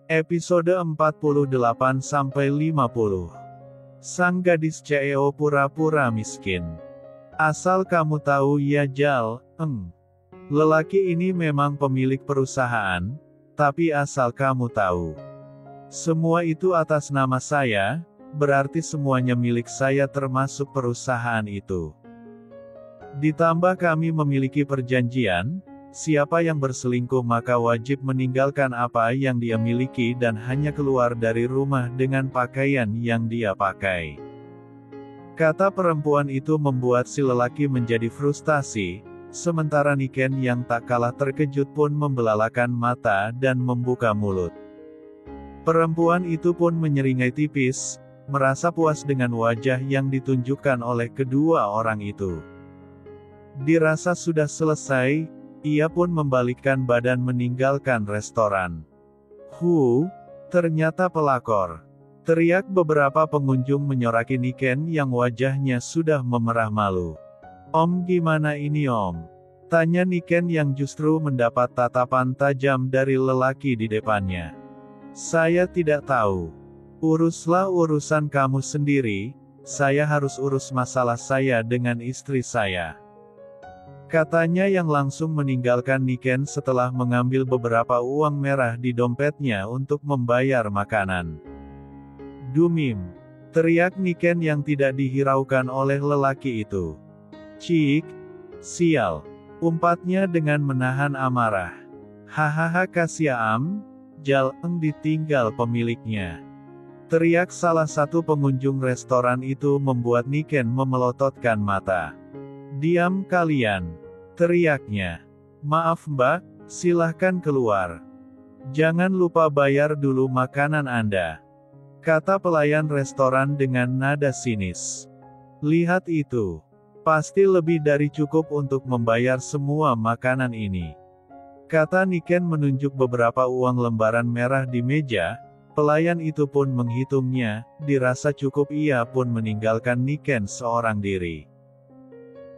Episode 48-50. Sang gadis CEO pura-pura miskin. Asal kamu tahu ya Jal, lelaki ini memang pemilik perusahaan, tapi asal kamu tahu. Semua itu atas nama saya, berarti semuanya milik saya termasuk perusahaan itu. Ditambah kami memiliki perjanjian, siapa yang berselingkuh maka wajib meninggalkan apa yang dia miliki dan hanya keluar dari rumah dengan pakaian yang dia pakai. Kata perempuan itu membuat si lelaki menjadi frustasi, sementara Niken yang tak kalah terkejut pun membelalakan mata dan membuka mulut. Perempuan itu pun menyeringai tipis, merasa puas dengan wajah yang ditunjukkan oleh kedua orang itu. Dirasa sudah selesai, ia pun membalikkan badan meninggalkan restoran. Ternyata pelakor. Teriak beberapa pengunjung menyoraki Niken yang wajahnya sudah memerah malu. Om gimana ini om? Tanya Niken yang justru mendapat tatapan tajam dari lelaki di depannya. Saya tidak tahu. Uruslah urusan kamu sendiri, saya harus urus masalah saya dengan istri saya. Katanya yang langsung meninggalkan Niken setelah mengambil beberapa uang merah di dompetnya untuk membayar makanan. Dumim! Teriak Niken yang tidak dihiraukan oleh lelaki itu. Cik! Sial! Umpatnya dengan menahan amarah. Hahaha kasiam, Jal, ditinggal pemiliknya. Teriak salah satu pengunjung restoran itu membuat Niken memelototkan mata. Diam kalian! Teriaknya. Maaf mbak, silahkan keluar. Jangan lupa bayar dulu makanan Anda. Kata pelayan restoran dengan nada sinis. Lihat itu. Pasti lebih dari cukup untuk membayar semua makanan ini. Kata Niken menunjuk beberapa uang lembaran merah di meja, pelayan itu pun menghitungnya, dirasa cukup ia pun meninggalkan Niken seorang diri.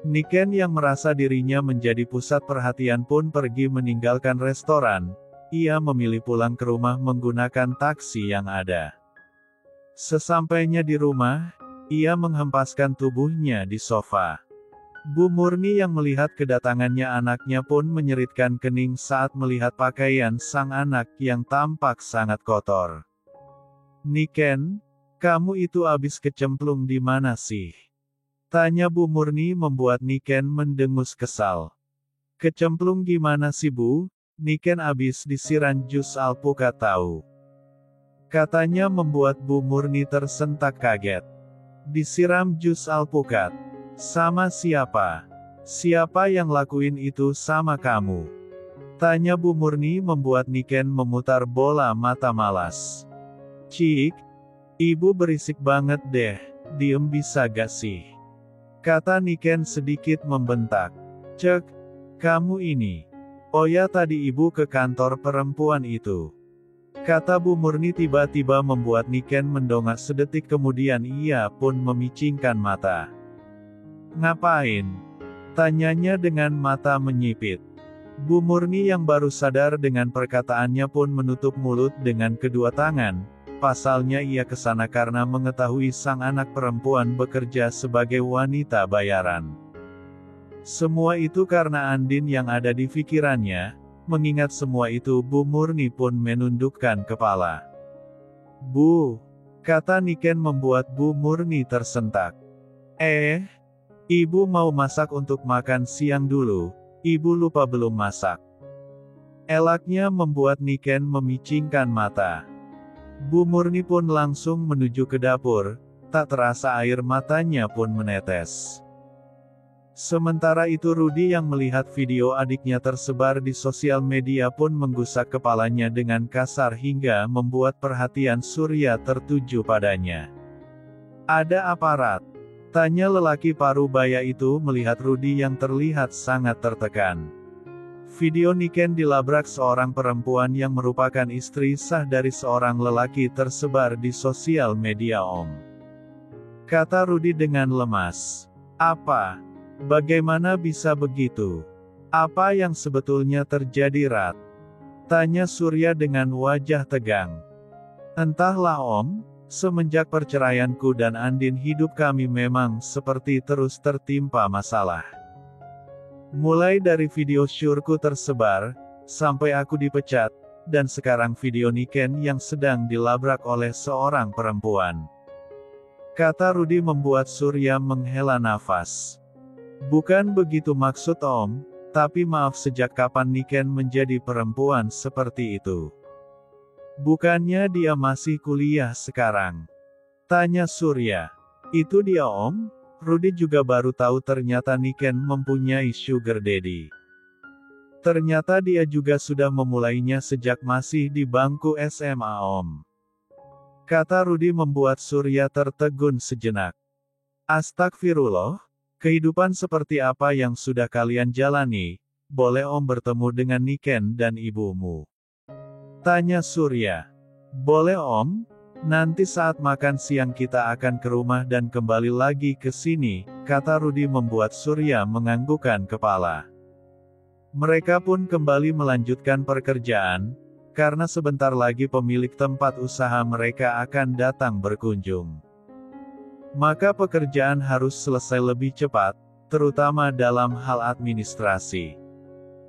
Niken yang merasa dirinya menjadi pusat perhatian pun pergi meninggalkan restoran, ia memilih pulang ke rumah menggunakan taksi yang ada. Sesampainya di rumah, ia menghempaskan tubuhnya di sofa. Bu Murni yang melihat kedatangannya anaknya pun menyeritkan kening saat melihat pakaian sang anak yang tampak sangat kotor. Niken, kamu itu abis kecemplung di mana sih? Tanya Bu Murni membuat Niken mendengus kesal. Kecemplung gimana sih Bu? Niken abis disiram jus alpukat tahu. Katanya membuat Bu Murni tersentak kaget. Disiram jus alpukat? Sama siapa? Siapa yang lakuin itu sama kamu? Tanya Bu Murni membuat Niken memutar bola mata malas. Cik, ibu berisik banget deh, diem bisa gak sih? Kata Niken sedikit membentak. Cek, kamu ini. Oh ya tadi ibu ke kantor perempuan itu. Kata Bu Murni tiba-tiba membuat Niken mendongak sedetik kemudian ia pun memicingkan mata. Ngapain? Tanyanya dengan mata menyipit. Bu Murni yang baru sadar dengan perkataannya pun menutup mulut dengan kedua tangan. Pasalnya ia kesana karena mengetahui sang anak perempuan bekerja sebagai wanita bayaran. Semua itu karena Andin yang ada di pikirannya, mengingat semua itu Bu Murni pun menundukkan kepala. Bu, kata Niken membuat Bu Murni tersentak. Ibu mau masak untuk makan siang dulu, ibu lupa belum masak. Elaknya membuat Niken memicingkan mata. Bu Murni pun langsung menuju ke dapur, tak terasa air matanya pun menetes. Sementara itu Rudy yang melihat video adiknya tersebar di sosial media pun menggusak kepalanya dengan kasar hingga membuat perhatian Surya tertuju padanya. Ada aparat? Tanya lelaki parubaya itu melihat Rudy yang terlihat sangat tertekan. Video Niken dilabrak seorang perempuan yang merupakan istri sah dari seorang lelaki tersebar di sosial media Om. Kata Rudy dengan lemas. Apa? Bagaimana bisa begitu? Apa yang sebetulnya terjadi, Rat? Tanya Surya dengan wajah tegang. Entahlah Om, semenjak perceraianku dan Andin hidup kami memang seperti terus tertimpa masalah. Mulai dari video syurku tersebar, sampai aku dipecat, dan sekarang video Niken yang sedang dilabrak oleh seorang perempuan. Kata Rudi membuat Surya menghela nafas. Bukan begitu maksud Om, tapi maaf sejak kapan Niken menjadi perempuan seperti itu? Bukannya dia masih kuliah sekarang? Tanya Surya. Itu dia Om, Rudi juga baru tahu ternyata Niken mempunyai sugar daddy. Ternyata dia juga sudah memulainya sejak masih di bangku SMA Om. Kata Rudi membuat Surya tertegun sejenak. Astagfirullah, kehidupan seperti apa yang sudah kalian jalani? Boleh Om bertemu dengan Niken dan ibumu? Tanya Surya. Boleh Om, nanti saat makan siang kita akan ke rumah dan kembali lagi ke sini, kata Rudi membuat Surya menganggukkan kepala. Mereka pun kembali melanjutkan pekerjaan, karena sebentar lagi pemilik tempat usaha mereka akan datang berkunjung. Maka pekerjaan harus selesai lebih cepat, terutama dalam hal administrasi.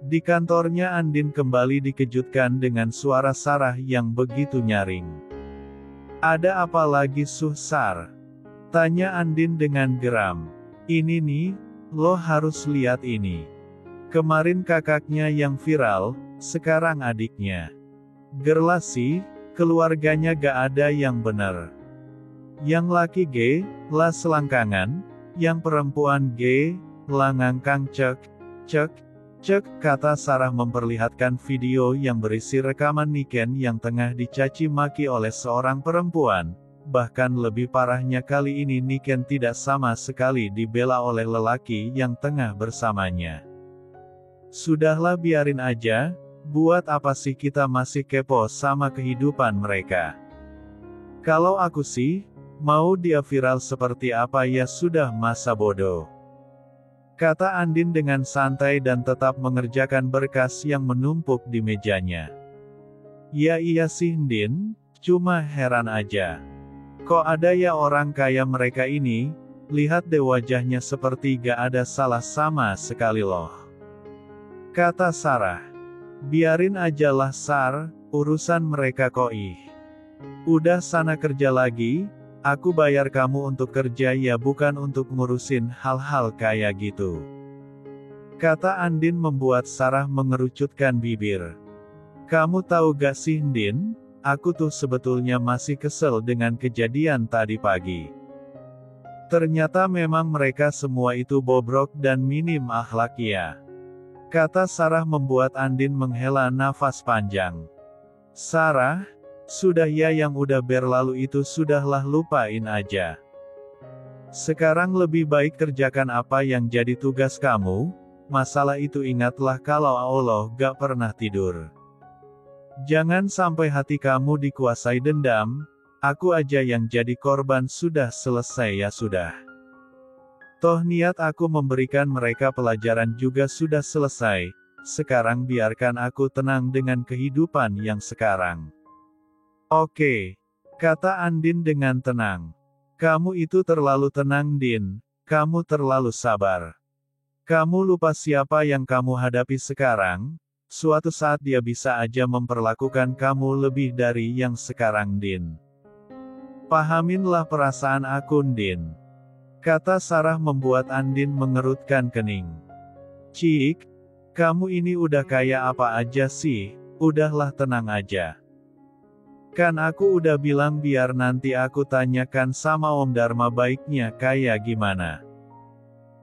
Di kantornya Andin kembali dikejutkan dengan suara Sarah yang begitu nyaring. Ada apa lagi Sar? Tanya Andin dengan geram. Ini nih, lo harus lihat ini. Kemarin kakaknya yang viral, sekarang adiknya. Gerlasi, keluarganya gak ada yang bener. Yang laki gay, lah selangkangan, yang perempuan gay, lah ngangkang cek, kata Sarah memperlihatkan video yang berisi rekaman Niken yang tengah dicaci maki oleh seorang perempuan. Bahkan lebih parahnya kali ini Niken tidak sama sekali dibela oleh lelaki yang tengah bersamanya. Sudahlah biarin aja, buat apa sih kita masih kepo sama kehidupan mereka? Kalau aku sih, mau dia viral seperti apa ya sudah masa bodoh. Kata Andin dengan santai dan tetap mengerjakan berkas yang menumpuk di mejanya. Ya iya sih Ndin, cuma heran aja. Kok ada ya orang kaya mereka ini, lihat deh wajahnya seperti gak ada salah sama sekali loh. Kata Sarah. Biarin ajalah Sar, urusan mereka kok ih. Udah sana kerja lagi, aku bayar kamu untuk kerja ya bukan untuk ngurusin hal-hal kayak gitu. Kata Andin membuat Sarah mengerucutkan bibir. Kamu tahu gak sih Ndin, aku tuh sebetulnya masih kesel dengan kejadian tadi pagi. Ternyata memang mereka semua itu bobrok dan minim akhlak ya. Kata Sarah membuat Andin menghela nafas panjang. Sarah, sudah ya yang udah berlalu itu sudahlah lupain aja. Sekarang lebih baik kerjakan apa yang jadi tugas kamu, masalah itu ingatlah kalau Allah gak pernah tidur. Jangan sampai hati kamu dikuasai dendam, aku aja yang jadi korban sudah selesai ya sudah. Toh niat aku memberikan mereka pelajaran juga sudah selesai, sekarang biarkan aku tenang dengan kehidupan yang sekarang. Oke, kata Andin dengan tenang. Kamu itu terlalu tenang Din, kamu terlalu sabar. Kamu lupa siapa yang kamu hadapi sekarang, suatu saat dia bisa aja memperlakukan kamu lebih dari yang sekarang Din. Pahaminlah perasaan aku Din. Kata Sarah membuat Andin mengerutkan kening. Cik, kamu ini udah kayak apa aja sih, udahlah tenang aja. Kan aku udah bilang biar nanti aku tanyakan sama Om Dharma baiknya kayak gimana.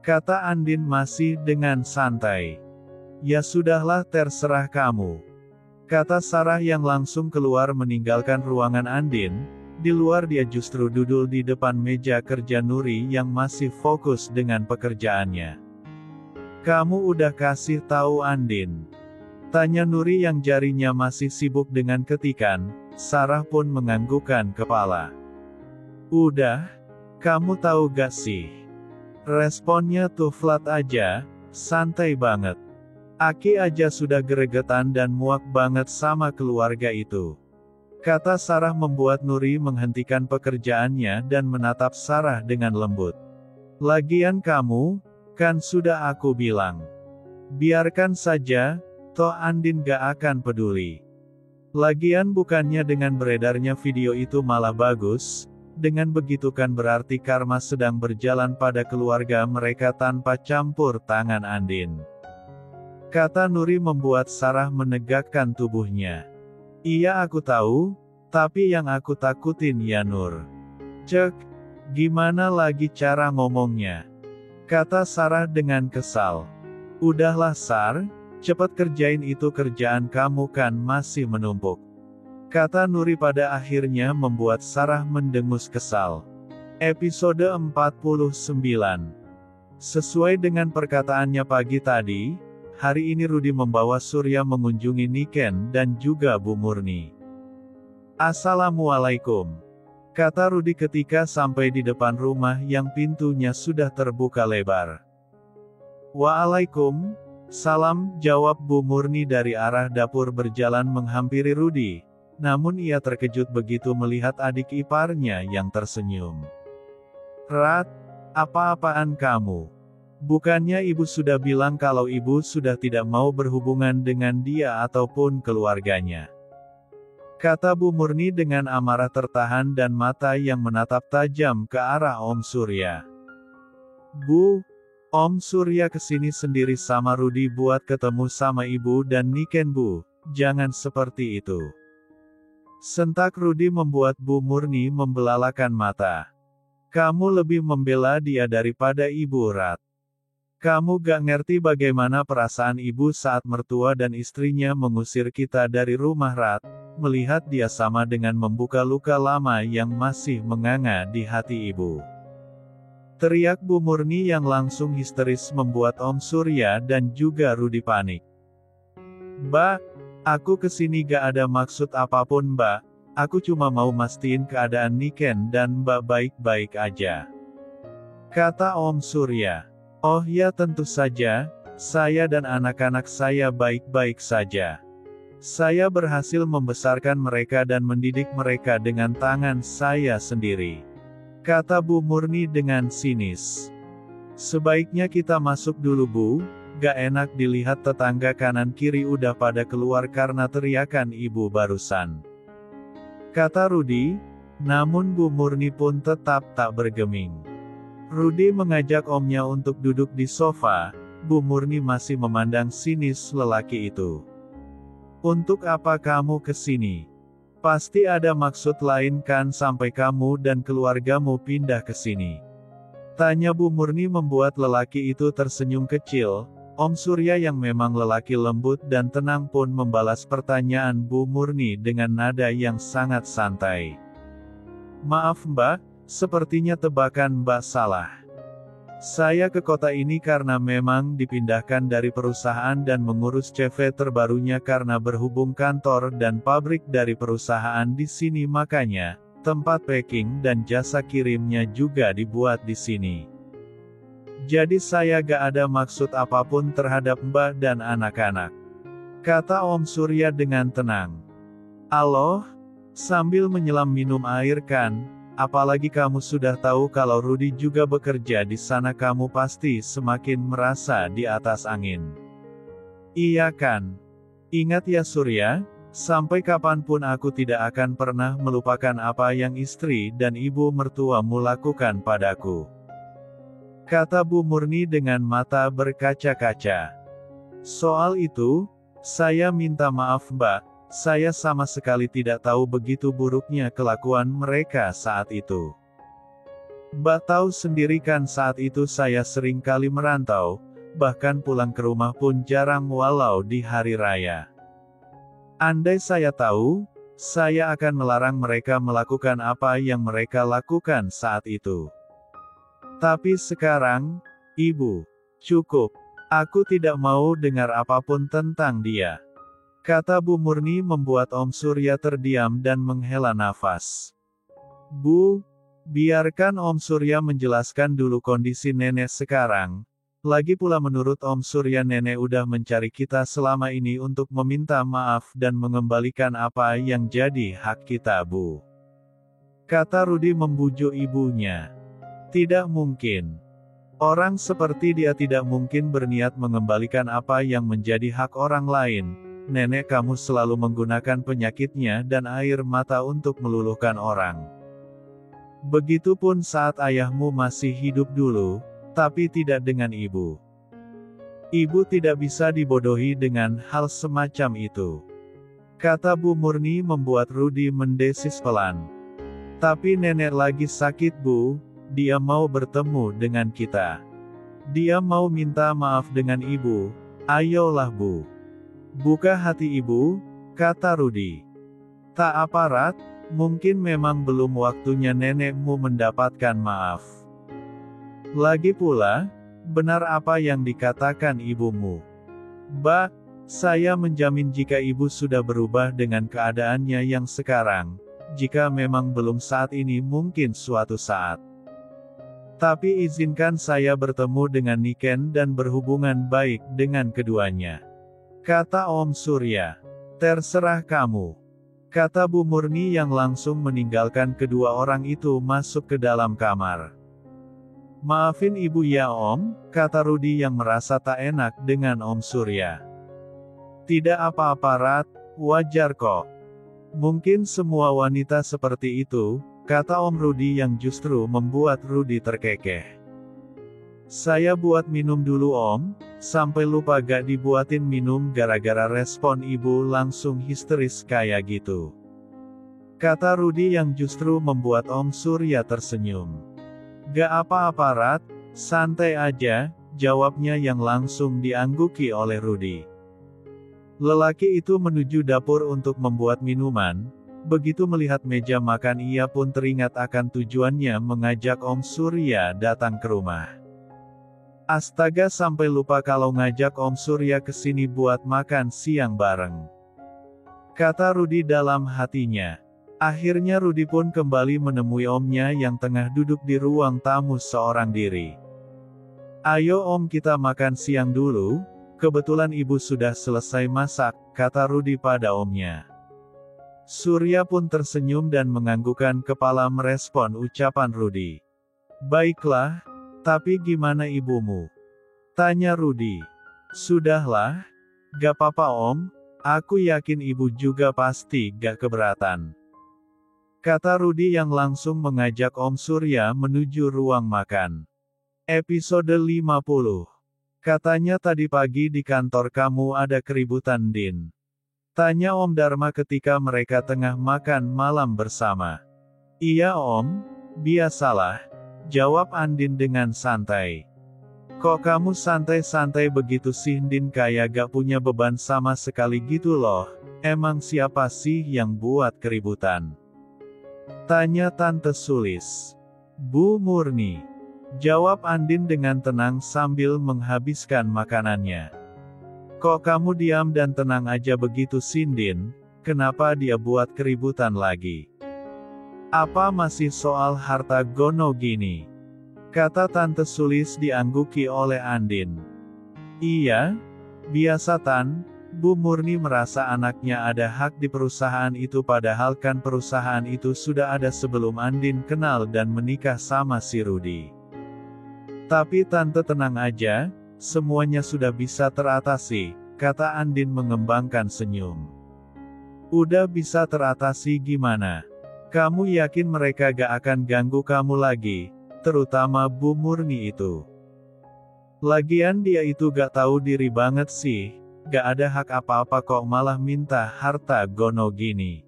Kata Andin masih dengan santai. Ya sudahlah terserah kamu. Kata Sarah yang langsung keluar meninggalkan ruangan Andin. Di luar dia justru duduk di depan meja kerja Nuri yang masih fokus dengan pekerjaannya. Kamu udah kasih tahu Andin? Tanya Nuri yang jarinya masih sibuk dengan ketikan. Sarah pun menganggukkan kepala. Udah, kamu tahu gak sih? Responnya tuh flat aja, santai banget. Aki aja sudah gregetan dan muak banget sama keluarga itu. Kata Sarah membuat Nuri menghentikan pekerjaannya dan menatap Sarah dengan lembut. Lagian kamu, kan sudah aku bilang. Biarkan saja, toh Andin gak akan peduli. Lagian bukannya dengan beredarnya video itu malah bagus, dengan begitu kan berarti karma sedang berjalan pada keluarga mereka tanpa campur tangan Andin. Kata Nuri membuat Sarah menegakkan tubuhnya. Iya aku tahu, tapi yang aku takutin ya Nur. Cek, gimana lagi cara ngomongnya? Kata Sarah dengan kesal. Udahlah Sar, cepet kerjain itu kerjaan kamu kan masih menumpuk. Kata Nuri pada akhirnya membuat Sarah mendengus kesal. Episode 49. Sesuai dengan perkataannya pagi tadi, hari ini Rudi membawa Surya mengunjungi Niken dan juga Bu Murni. Assalamualaikum. Kata Rudi ketika sampai di depan rumah yang pintunya sudah terbuka lebar. Waalaikum, salam, jawab Bu Murni dari arah dapur berjalan menghampiri Rudi. Namun ia terkejut begitu melihat adik iparnya yang tersenyum. Rat, apa-apaan kamu? Bukannya ibu sudah bilang kalau ibu sudah tidak mau berhubungan dengan dia ataupun keluarganya. Kata Bu Murni dengan amarah tertahan dan mata yang menatap tajam ke arah Om Surya. Bu, Om Surya kesini sendiri sama Rudi buat ketemu sama ibu dan Niken Bu, jangan seperti itu. Sentak Rudi membuat Bu Murni membelalakan mata. Kamu lebih membela dia daripada ibu Rat. Kamu gak ngerti bagaimana perasaan ibu saat mertua dan istrinya mengusir kita dari rumah Rat, melihat dia sama dengan membuka luka lama yang masih menganga di hati ibu. Teriak Bu Murni yang langsung histeris membuat Om Surya dan juga Rudi panik. Mbak, aku kesini gak ada maksud apapun Mbak, aku cuma mau mastiin keadaan Niken dan Mbak baik-baik aja. Kata Om Surya. Oh ya tentu saja, saya dan anak-anak saya baik-baik saja. Saya berhasil membesarkan mereka dan mendidik mereka dengan tangan saya sendiri. Kata Bu Murni dengan sinis. Sebaiknya kita masuk dulu Bu, gak enak dilihat tetangga kanan kiri udah pada keluar karena teriakan ibu barusan. Kata Rudi, namun Bu Murni pun tetap tak bergeming. Rudi mengajak omnya untuk duduk di sofa, Bu Murni masih memandang sinis lelaki itu. Untuk apa kamu kesini? Pasti ada maksud lain kan sampai kamu dan keluargamu pindah ke sini. Tanya Bu Murni membuat lelaki itu tersenyum kecil. Om Surya yang memang lelaki lembut dan tenang pun membalas pertanyaan Bu Murni dengan nada yang sangat santai. Maaf Mbak, sepertinya tebakan Mbak salah. Saya ke kota ini karena memang dipindahkan dari perusahaan dan mengurus CV terbarunya karena berhubung kantor dan pabrik dari perusahaan di sini makanya, tempat packing dan jasa kirimnya juga dibuat di sini. Jadi saya gak ada maksud apapun terhadap Mbak dan anak-anak. Kata Om Surya dengan tenang. Aloh, sambil menyelam minum air kan, apalagi kamu sudah tahu kalau Rudi juga bekerja di sana kamu pasti semakin merasa di atas angin. Iya kan? Ingat ya Surya, sampai kapanpun aku tidak akan pernah melupakan apa yang istri dan ibu mertuamu lakukan padaku. Kata Bu Murni dengan mata berkaca-kaca. Soal itu, saya minta maaf Mbak. Saya sama sekali tidak tahu begitu buruknya kelakuan mereka saat itu. Mbak tahu sendiri kan saat itu saya sering kali merantau, bahkan pulang ke rumah pun jarang walau di hari raya. Andai saya tahu, saya akan melarang mereka melakukan apa yang mereka lakukan saat itu. Tapi sekarang, Ibu, cukup. Aku tidak mau dengar apapun tentang dia. Kata Bu Murni membuat Om Surya terdiam dan menghela nafas. Bu, Biarkan Om Surya menjelaskan dulu kondisi nenek sekarang. Lagi pula menurut Om Surya nenek udah mencari kita selama ini untuk meminta maaf dan mengembalikan apa yang jadi hak kita, Bu. Kata Rudi membujuk ibunya. Tidak mungkin. Orang seperti dia tidak mungkin berniat mengembalikan apa yang menjadi hak orang lain. Nenek kamu selalu menggunakan penyakitnya dan air mata untuk meluluhkan orang. Begitupun saat ayahmu masih hidup dulu, tapi tidak dengan ibu. Ibu tidak bisa dibodohi dengan hal semacam itu. Kata Bu Murni membuat Rudi mendesis pelan. Tapi nenek lagi sakit, Bu. Dia mau bertemu dengan kita. Dia mau minta maaf dengan ibu. Ayolah, Bu. Buka hati ibu, kata Rudi. Tak aparat, mungkin memang belum waktunya nenekmu mendapatkan maaf. Lagi pula, benar apa yang dikatakan ibumu. Bah, saya menjamin jika ibu sudah berubah dengan keadaannya yang sekarang, jika memang belum saat ini mungkin suatu saat. Tapi izinkan saya bertemu dengan Niken dan berhubungan baik dengan keduanya. Kata Om Surya. Terserah kamu. Kata Bu Murni yang langsung meninggalkan kedua orang itu masuk ke dalam kamar. Maafin ibu ya Om, kata Rudi yang merasa tak enak dengan Om Surya. Tidak apa-apa Rat, wajar kok. Mungkin semua wanita seperti itu, kata Om Rudi yang justru membuat Rudi terkekeh. Saya buat minum dulu Om, sampai lupa gak dibuatin minum gara-gara respon ibu langsung histeris kayak gitu. Kata Rudi yang justru membuat Om Surya tersenyum. Gak apa-apa Rat, santai aja, jawabnya yang langsung diangguki oleh Rudi. Lelaki itu menuju dapur untuk membuat minuman. Begitu melihat meja makan ia pun teringat akan tujuannya mengajak Om Surya datang ke rumah. Astaga sampai lupa kalau ngajak Om Surya ke sini buat makan siang bareng. Kata Rudi dalam hatinya. Akhirnya Rudi pun kembali menemui omnya yang tengah duduk di ruang tamu seorang diri. Ayo Om kita makan siang dulu, kebetulan ibu sudah selesai masak, kata Rudi pada omnya. Surya pun tersenyum dan menganggukkan kepala merespon ucapan Rudi. Baiklah, tapi gimana ibumu? Tanya Rudi. Sudahlah, gak apa-apa Om, aku yakin ibu juga pasti gak keberatan. Kata Rudi yang langsung mengajak Om Surya menuju ruang makan. Episode 50. Katanya tadi pagi di kantor kamu ada keributan Din. Tanya Om Dharma ketika mereka tengah makan malam bersama. Iya Om, biasalah, jawab Andin dengan santai. Kok kamu santai-santai begitu sih Din, kayak gak punya beban sama sekali gitu loh, emang siapa sih yang buat keributan? Tanya Tante Sulis. Bu Murni. Jawab Andin dengan tenang sambil menghabiskan makanannya. Kok kamu diam dan tenang aja begitu Din? Kenapa dia buat keributan lagi? Apa masih soal harta gono gini? Kata Tante Sulis diangguki oleh Andin. Iya, biasa Tan, Bu Murni merasa anaknya ada hak di perusahaan itu padahal kan perusahaan itu sudah ada sebelum Andin kenal dan menikah sama si Rudi. Tapi Tante tenang aja, semuanya sudah bisa teratasi, kata Andin mengembangkan senyum. Udah bisa teratasi gimana? Kamu yakin mereka gak akan ganggu kamu lagi, terutama Bu Murni itu? Lagian dia itu gak tahu diri banget sih, gak ada hak apa-apa kok malah minta harta gono gini.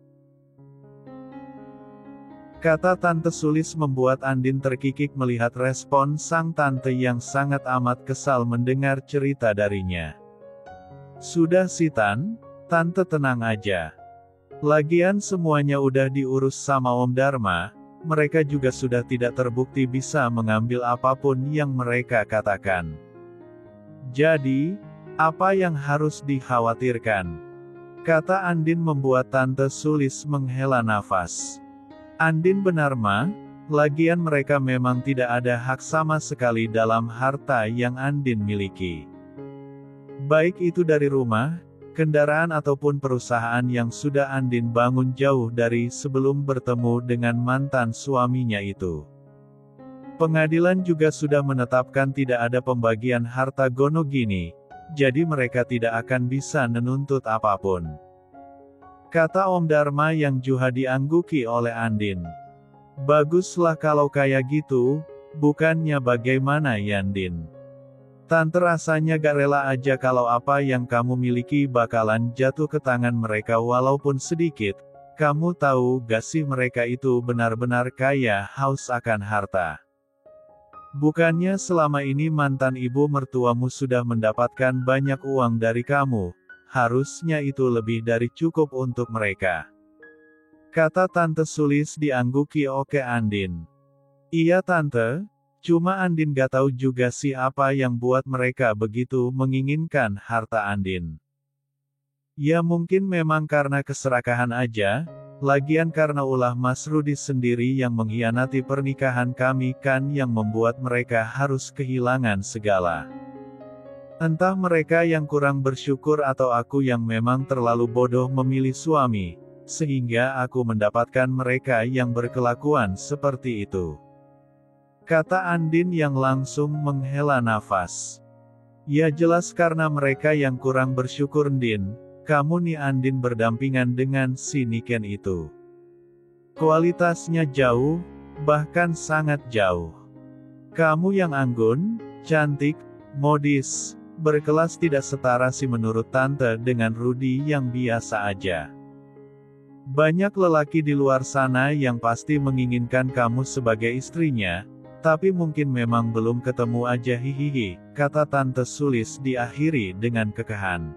Kata Tante Sulis membuat Andin terkikik melihat respon sang tante yang sangat amat kesal mendengar cerita darinya. Sudah sih Tan, Tante tenang aja. Lagian semuanya udah diurus sama Om Dharma, mereka juga sudah tidak terbukti bisa mengambil apapun yang mereka katakan. Jadi, apa yang harus dikhawatirkan? Kata Andin membuat Tante Sulis menghela nafas. Andin benar Ma, Lagian mereka memang tidak ada hak sama sekali dalam harta yang Andin miliki. Baik itu dari rumah, kendaraan ataupun perusahaan yang sudah Andin bangun jauh dari sebelum bertemu dengan mantan suaminya itu. Pengadilan juga sudah menetapkan tidak ada pembagian harta gono gini, jadi mereka tidak akan bisa menuntut apapun. Kata Om Dharma yang juga diangguki oleh Andin. Baguslah kalau kayak gitu, bukannya bagaimana Yandin? Tante rasanya gak rela aja kalau apa yang kamu miliki bakalan jatuh ke tangan mereka walaupun sedikit. Kamu tahu gak sih mereka itu benar-benar kaya haus akan harta. Bukannya selama ini mantan ibu mertuamu sudah mendapatkan banyak uang dari kamu, harusnya itu lebih dari cukup untuk mereka. Kata Tante Sulis diangguki oleh Andin. Iya Tante, cuma Andin gak tahu juga sih apa yang buat mereka begitu menginginkan harta Andin. Ya mungkin memang karena keserakahan aja. Lagian karena ulah Mas Rudi sendiri yang mengkhianati pernikahan kami kan yang membuat mereka harus kehilangan segala. Entah mereka yang kurang bersyukur atau aku yang memang terlalu bodoh memilih suami, sehingga aku mendapatkan mereka yang berkelakuan seperti itu. Kata Andin yang langsung menghela nafas. Ya jelas karena mereka yang kurang bersyukur Din. Kamu nih Andin berdampingan dengan si Niken itu. Kualitasnya jauh, bahkan sangat jauh. Kamu yang anggun, cantik, modis, berkelas tidak setara sih menurut Tante dengan Rudi yang biasa aja. Banyak lelaki di luar sana yang pasti menginginkan kamu sebagai istrinya, tapi mungkin memang belum ketemu aja hihihi, kata Tante Sulis diakhiri dengan kekahan.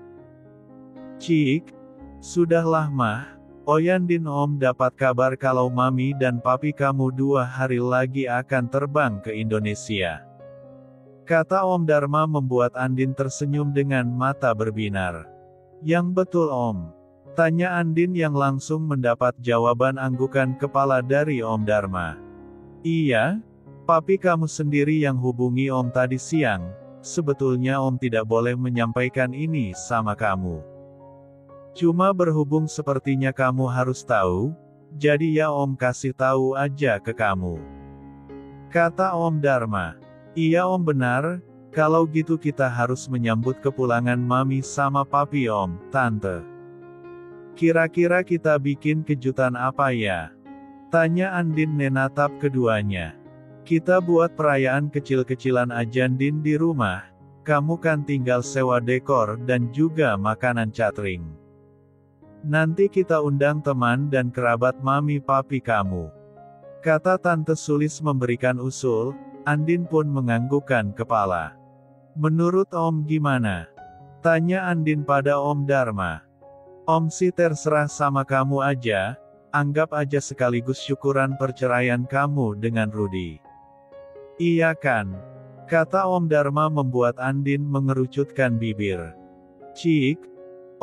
Cik, sudahlah mah, Oyandin Om dapat kabar kalau mami dan papi kamu 2 hari lagi akan terbang ke Indonesia. Kata Om Dharma membuat Andin tersenyum dengan mata berbinar. Yang betul Om? Tanya Andin yang langsung mendapat jawaban anggukan kepala dari Om Dharma. Iya, papi kamu sendiri yang hubungi Om tadi siang, sebetulnya Om tidak boleh menyampaikan ini sama kamu. Cuma berhubung sepertinya kamu harus tahu, jadi ya Om kasih tahu aja ke kamu. Kata Om Dharma. Iya Om benar, kalau gitu kita harus menyambut kepulangan mami sama papi Om, Tante. Kira-kira kita bikin kejutan apa ya? Tanya Andin menatap keduanya. Kita buat perayaan kecil-kecilan aja Din di rumah, kamu kan tinggal sewa dekor dan juga makanan catering. Nanti kita undang teman dan kerabat mami papi kamu. Kata Tante Sulis memberikan usul, Andin pun menganggukkan kepala. Menurut Om gimana? Tanya Andin pada Om Dharma. Om sih terserah sama kamu aja, anggap aja sekaligus syukuran perceraian kamu dengan Rudi. Iya kan? Kata Om Dharma membuat Andin mengerucutkan bibir. Cik,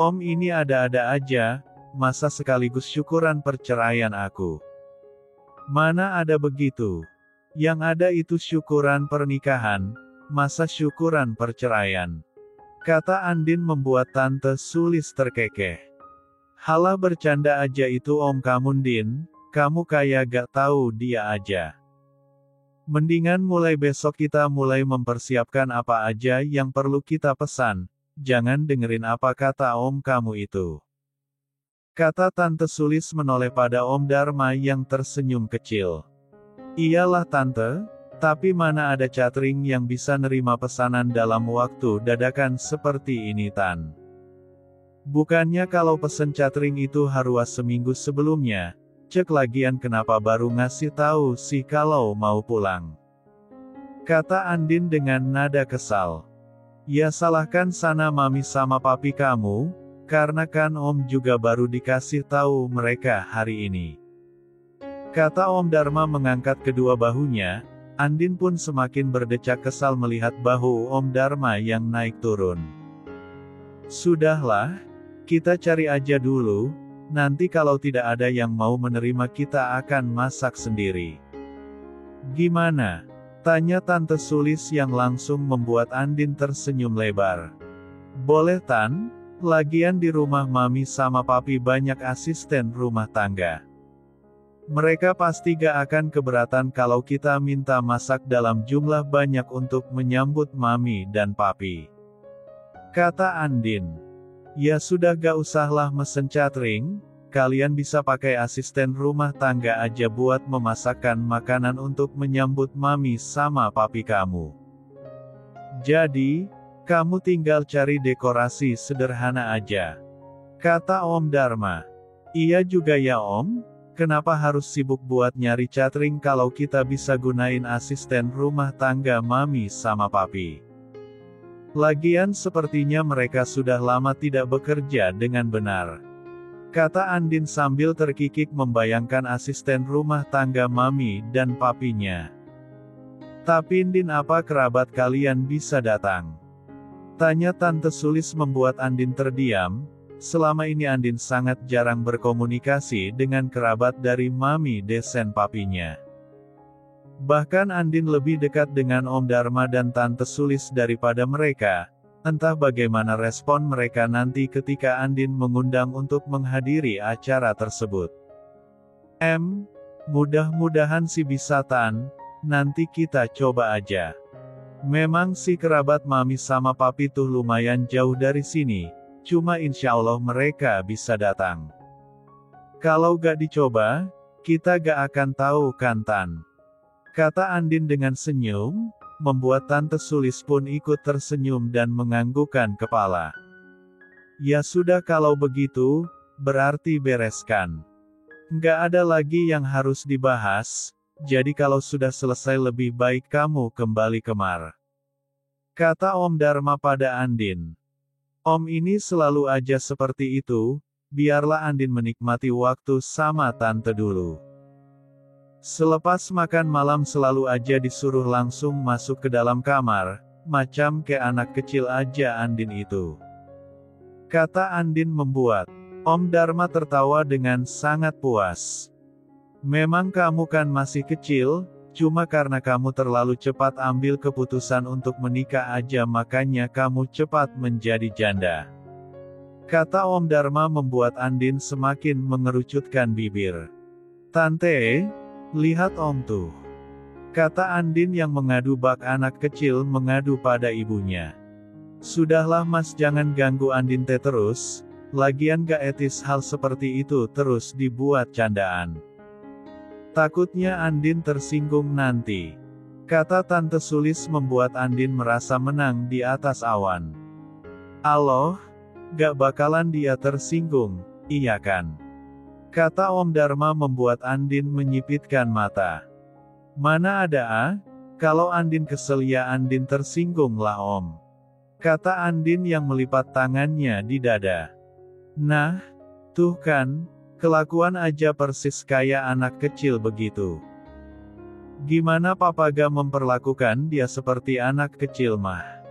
Om ini ada-ada aja, masa sekaligus syukuran perceraian aku. Mana ada begitu? Yang ada itu syukuran pernikahan, masa syukuran perceraian. Kata Andin membuat Tante Sulis terkekeh. Halah bercanda aja itu Om kamu Din, kamu kayak gak tahu dia aja. Mendingan mulai besok kita mulai mempersiapkan apa aja yang perlu kita pesan. Jangan dengerin apa kata Om kamu itu. Kata Tante Sulis menoleh pada Om Dharma yang tersenyum kecil. Iyalah Tante, tapi mana ada catering yang bisa nerima pesanan dalam waktu dadakan seperti ini Tan. Bukannya kalau pesen catering itu harus seminggu sebelumnya, cek lagian kenapa baru ngasih tahu sih kalau mau pulang. Kata Andin dengan nada kesal. Ya salahkan sana mami sama papi kamu, karena kan Om juga baru dikasih tahu mereka hari ini. Kata Om Dharma mengangkat kedua bahunya, Andin pun semakin berdecak kesal melihat bahu Om Dharma yang naik turun. Sudahlah, kita cari aja dulu, nanti kalau tidak ada yang mau menerima kita akan masak sendiri. Gimana? Tanya Tante Sulis yang langsung membuat Andin tersenyum lebar. Boleh Tan, lagian di rumah Mami sama Papi banyak asisten rumah tangga. Mereka pasti gak akan keberatan kalau kita minta masak dalam jumlah banyak untuk menyambut Mami dan Papi. Kata Andin. Ya sudah gak usahlah mesen catering, kalian bisa pakai asisten rumah tangga aja buat memasakkan makanan untuk menyambut Mami sama Papi kamu. Jadi, kamu tinggal cari dekorasi sederhana aja. Kata Om Dharma. Iya juga ya Om. Kenapa harus sibuk buat nyari catering kalau kita bisa gunain asisten rumah tangga Mami sama Papi? Lagian sepertinya mereka sudah lama tidak bekerja dengan benar. Kata Andin sambil terkikik membayangkan asisten rumah tangga Mami dan Papinya. Tapi Andin, apa kerabat kalian bisa datang? Tanya Tante Sulis membuat Andin terdiam. Selama ini Andin sangat jarang berkomunikasi dengan kerabat dari Mami desen Papinya. Bahkan Andin lebih dekat dengan Om Dharma dan Tante Sulis daripada mereka. Entah bagaimana respon mereka nanti ketika Andin mengundang untuk menghadiri acara tersebut. Mudah-mudahan sih bisa Tan, nanti kita coba aja. Memang sih kerabat Mami sama Papi tuh lumayan jauh dari sini. Cuma insya Allah mereka bisa datang. Kalau gak dicoba, kita gak akan tahu kan Tan. Kata Andin dengan senyum, membuat Tante Sulis pun ikut tersenyum dan menganggukkan kepala. Ya sudah kalau begitu, berarti bereskan. Gak ada lagi yang harus dibahas, jadi kalau sudah selesai lebih baik kamu kembali kemar. Kata Om Dharma pada Andin. Om ini selalu aja seperti itu, biarlah Andin menikmati waktu sama Tante dulu. Selepas makan malam selalu aja disuruh langsung masuk ke dalam kamar, macam kayak anak kecil aja Andin itu. Kata Andin membuat Om Dharma tertawa dengan sangat puas. Memang kamu kan masih kecil, cuma karena kamu terlalu cepat ambil keputusan untuk menikah aja makanya kamu cepat menjadi janda. Kata Om Dharma membuat Andin semakin mengerucutkan bibir. Tante, lihat Om tuh. Kata Andin yang mengadu bak anak kecil mengadu pada ibunya. Sudahlah Mas, jangan ganggu Andin teh terus, lagian gak etis hal seperti itu terus dibuat candaan. Takutnya Andin tersinggung nanti. Kata Tante Sulis membuat Andin merasa menang di atas awan. Allah, gak bakalan dia tersinggung, iya kan? Kata Om Dharma membuat Andin menyipitkan mata. Mana ada kalau Andin kesel ya Andin tersinggung lah Om. Kata Andin yang melipat tangannya di dada. Nah, tuh kan, kelakuan aja persis kayak anak kecil begitu. Gimana Papa gak memperlakukan dia seperti anak kecil mah?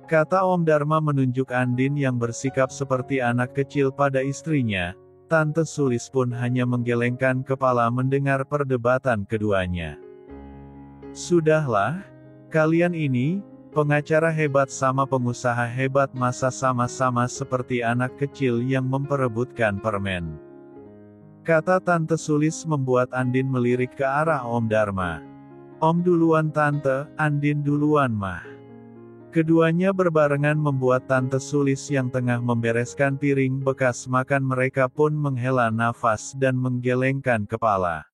Kata Om Dharma menunjuk Andin yang bersikap seperti anak kecil pada istrinya. Tante Sulis pun hanya menggelengkan kepala mendengar perdebatan keduanya. Sudahlah, kalian ini, pengacara hebat sama pengusaha hebat masa sama-sama seperti anak kecil yang memperebutkan permen. Kata Tante Sulis membuat Andin melirik ke arah Om Dharma. Om duluan Tante, Andin duluan mah. Keduanya berbarengan membuat Tante Sulis yang tengah membereskan piring bekas makan mereka pun menghela nafas dan menggelengkan kepala.